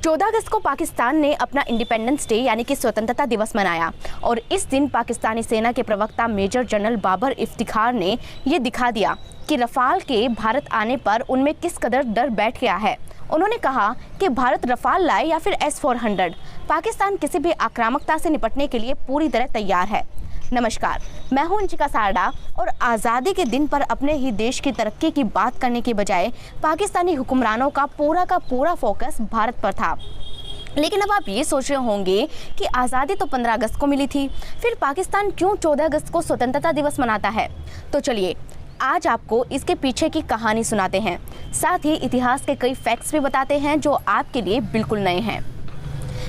14 अगस्त को पाकिस्तान ने अपना इंडिपेंडेंस डे यानी कि स्वतंत्रता दिवस मनाया और इस दिन पाकिस्तानी सेना के प्रवक्ता मेजर जनरल बाबर इफ्तिखार ने ये दिखा दिया कि रफाल के भारत आने पर उनमें किस कदर डर बैठ गया है। उन्होंने कहा कि भारत रफाल लाए या फिर S-400, पाकिस्तान किसी भी आक्रामकता से निपटने के लिए पूरी तरह तैयार है। नमस्कार, मैं हूं अंशिका सारडा और आज़ादी के दिन पर अपने ही देश की तरक्की की बात करने के बजाय पाकिस्तानी हुक्मरानों का पूरा फोकस भारत पर था। लेकिन अब आप ये सोच रहे होंगे कि आज़ादी तो 15 अगस्त को मिली थी, फिर पाकिस्तान क्यों 14 अगस्त को स्वतंत्रता दिवस मनाता है। तो चलिए आज आपको इसके पीछे की कहानी सुनाते हैं, साथ ही इतिहास के कई फैक्ट्स भी बताते हैं जो आपके लिए बिल्कुल नए हैं।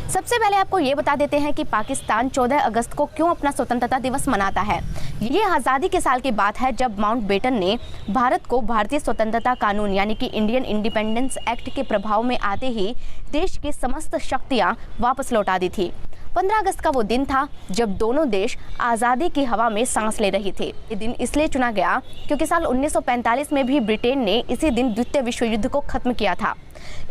सबसे पहले आपको ये बता देते हैं कि पाकिस्तान 14 अगस्त को क्यों अपना स्वतंत्रता दिवस मनाता है। ये आज़ादी के साल की बात है जब माउंटबेटन ने भारत को भारतीय स्वतंत्रता कानून यानी कि इंडियन इंडिपेंडेंस एक्ट के प्रभाव में आते ही देश की समस्त शक्तियाँ वापस लौटा दी थी। 15 अगस्त का वो दिन था जब दोनों देश आज़ादी की हवा में सांस ले रहे थे। ये दिन इसलिए चुना गया क्योंकि साल 1945 में भी ब्रिटेन ने इसी दिन द्वितीय विश्व युद्ध को खत्म किया था।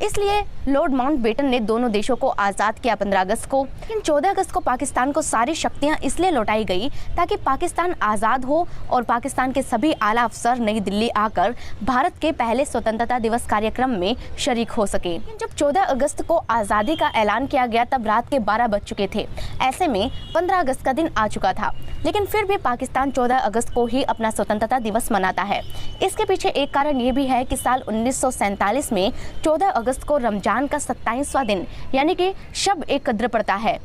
इसलिए लॉर्ड माउंटबेटन ने दोनों देशों को आज़ाद किया 15 अगस्त को। लेकिन 14 अगस्त को पाकिस्तान को सारी शक्तियां इसलिए लौटाई गई ताकि पाकिस्तान आज़ाद हो और पाकिस्तान के सभी आला अफसर नई दिल्ली आकर भारत के पहले स्वतंत्रता दिवस कार्यक्रम में शरीक हो सके। जब 14 अगस्त को आज़ादी का ऐलान किया गया तब रात के 12 बज चुके थे। ऐसे में 15 अगस्त का दिन आ चुका था, लेकिन फिर भी पाकिस्तान 14 अगस्त को ही अपना स्वतंत्रता दिवस मनाता है। इसके पीछे एक कारण ये भी है कि साल 1947 में 14 अगस्त को रमजान का 27वां दिन यानी कि शब-ए-कद्र पड़ता है।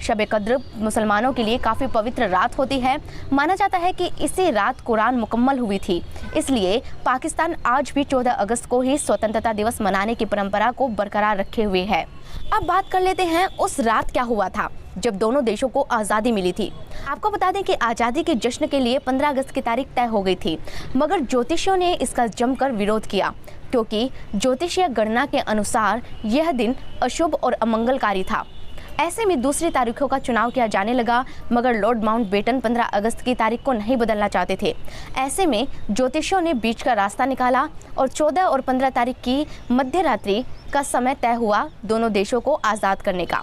शब-ए-कद्र मुसलमानों के लिए काफ़ी पवित्र रात होती है। माना जाता है कि इसी रात कुरान मुकम्मल हुई थी, इसलिए पाकिस्तान आज भी 14 अगस्त को ही स्वतंत्रता दिवस मनाने की परंपरा को बरकरार रखे हुए है। अब बात कर लेते हैं उस रात क्या हुआ था जब दोनों देशों को आज़ादी मिली थी। आपको बता दें कि आज़ादी के जश्न के लिए 15 अगस्त की तारीख तय हो गई थी, मगर ज्योतिषियों ने इसका जमकर विरोध किया क्योंकि ज्योतिषीय गणना के अनुसार यह दिन अशुभ और अमंगलकारी था। ऐसे में दूसरी तारीखों का चुनाव किया जाने लगा, मगर लॉर्ड माउंटबेटन 15 अगस्त की तारीख को नहीं बदलना चाहते थे। ऐसे में ज्योतिषियों ने बीच का रास्ता निकाला और 14 और 15 तारीख की मध्य रात्रि का समय तय हुआ दोनों देशों को आज़ाद करने का,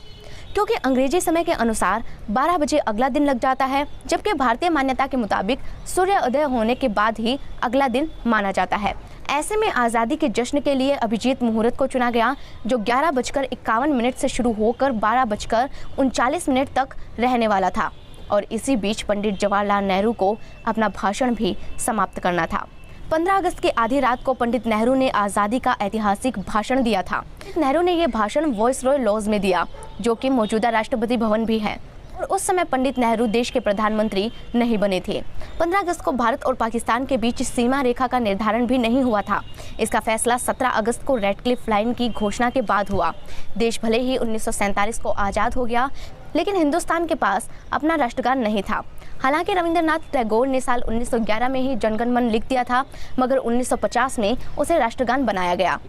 क्योंकि अंग्रेजी समय के अनुसार 12 बजे अगला दिन लग जाता है, जबकि भारतीय मान्यता के मुताबिक सूर्योदय होने के बाद ही अगला दिन माना जाता है। ऐसे में आज़ादी के जश्न के लिए अभिजीत मुहूर्त को चुना गया जो 11:51 से शुरू होकर 12:39 तक रहने वाला था और इसी बीच पंडित जवाहरलाल नेहरू को अपना भाषण भी समाप्त करना था। 15 अगस्त की आधी रात को पंडित नेहरू ने आज़ादी का ऐतिहासिक भाषण दिया था। नेहरू ने यह भाषण वॉइसरॉय लॉज में दिया, जो कि मौजूदा राष्ट्रपति भवन भी है, और उस समय पंडित नेहरू देश के प्रधानमंत्री नहीं बने थे। 15 अगस्त को भारत और पाकिस्तान के बीच सीमा रेखा का निर्धारण भी नहीं हुआ था। इसका फैसला 17 अगस्त को रेड क्लिफ लाइन की घोषणा के बाद हुआ। देश भले ही 1947 को आज़ाद हो गया, लेकिन हिंदुस्तान के पास अपना राष्ट्रगान नहीं था। हालांकि रविंद्रनाथ टैगोर ने साल 1911 में ही जनगण मन लिख दिया था, मगर 1950 में उसे राष्ट्रगान बनाया गया।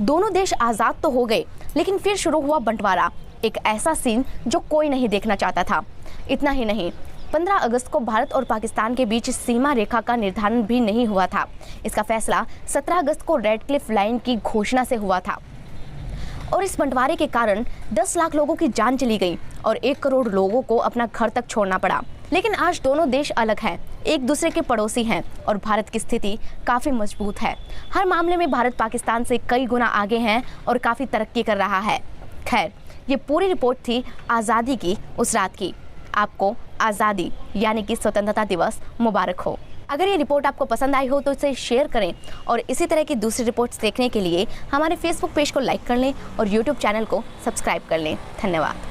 दोनों देश आज़ाद तो हो गए, लेकिन फिर शुरू हुआ बंटवारा, एक ऐसा सीन जो कोई नहीं देखना चाहता था। इतना ही नहीं, 15 अगस्त को भारत और पाकिस्तान के बीच सीमा रेखा का निर्धारण भी नहीं हुआ था। इसका फैसला 17 अगस्त को रेड क्लिफ लाइन की घोषणा से हुआ था और इस बंटवारे के कारण 10 लाख लोगों की जान चली गई और 1 करोड़ लोगों को अपना घर तक छोड़ना पड़ा। लेकिन आज दोनों देश अलग हैं, एक दूसरे के पड़ोसी हैं और भारत की स्थिति काफ़ी मजबूत है। हर मामले में भारत पाकिस्तान से कई गुना आगे हैं और काफ़ी तरक्की कर रहा है। खैर, ये पूरी रिपोर्ट थी आज़ादी की उस रात की। आपको आज़ादी यानी कि स्वतंत्रता दिवस मुबारक हो। अगर ये रिपोर्ट आपको पसंद आई हो तो इसे शेयर करें और इसी तरह की दूसरी रिपोर्ट्स देखने के लिए हमारे फेसबुक पेज को लाइक कर लें और यूट्यूब चैनल को सब्सक्राइब कर लें। धन्यवाद।